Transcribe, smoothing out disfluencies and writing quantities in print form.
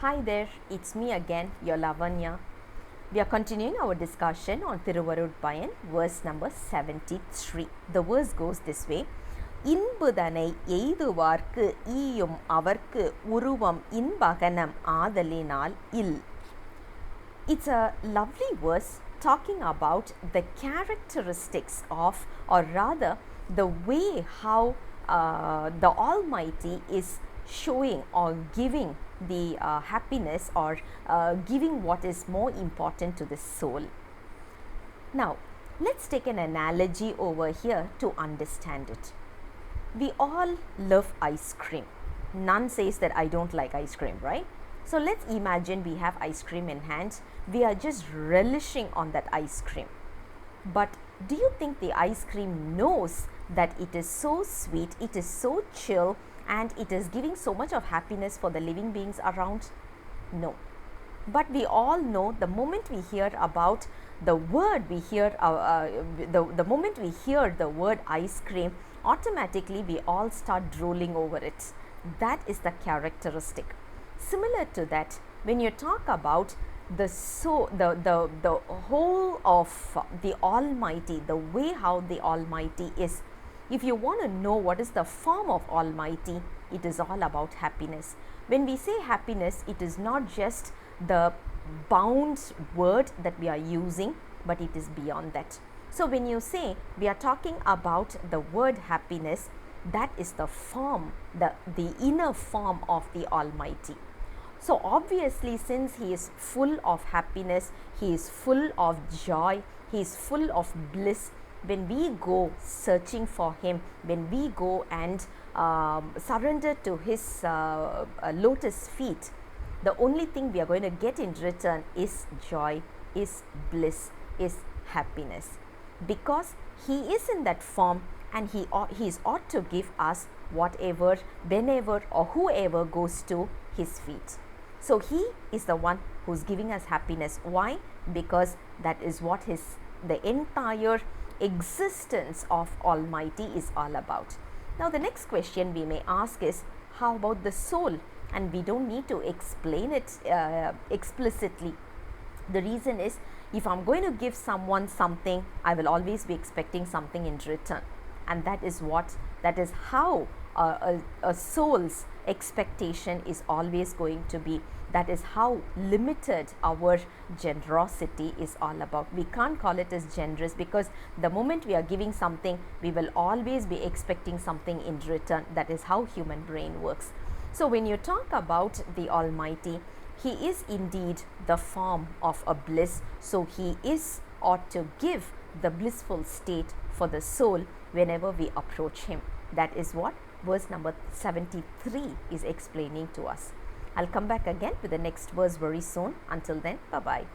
Hi there, it's me again, your Lavanya. We are continuing our discussion on Thiruvarutpayan, verse number 73. The verse goes this way: இன்புதனை எய்துவார்க்கு ஈயும் அவர்க்கு உருவம் இன்பகனம் ஆதலினால் இல். It's a lovely verse talking about the characteristics of, or rather, the way how the Almighty is showing or giving the happiness or giving what is more important to the soul. Now, let's take an analogy over here to understand it. We all love ice cream. None says that I don't like ice cream, right? So let's imagine we have ice cream in hand. We are just relishing on that ice cream. But do you think the ice cream knows that it is so sweet, it is so chill, and it is giving so much of happiness for the living beings around? No. But we all know the moment we hear about the word, the moment we hear the word ice cream, automatically we all start drooling over it. That is the characteristic. Similar to that, when you talk about the whole of the Almighty, the way how the Almighty is, if you want to know what is the form of Almighty, it is all about happiness. When we say happiness, it is not just the bound word that we are using, but it is beyond that. So when you say we are talking about the word happiness, that is the form, the inner form of the Almighty. So obviously, since He is full of happiness, He is full of joy, He is full of bliss, when we go searching for Him, when we go and surrender to His lotus feet, the only thing we are going to get in return is joy, is bliss, is happiness. Because He is in that form, and He is ought to give us whatever, whenever or whoever goes to His feet. So He is the one who is giving us happiness. Why? Because that is what the entire existence of Almighty is all about. Now the next question we may ask is, how about the soul? And we don't need to explain it explicitly. The reason is, if I'm going to give someone something, I will always be expecting something in return. And that is how a soul's expectation is always going to be. That is how limited our generosity is all about. We can't call it as generous, because the moment we are giving something, we will always be expecting something in return. That is how human brain works. So when you talk about the Almighty, He is indeed the form of a bliss. So He ought to give the blissful state for the soul whenever we approach Him. That is what verse number 73 is explaining to us. I'll come back again with the next verse very soon. Until then, bye-bye.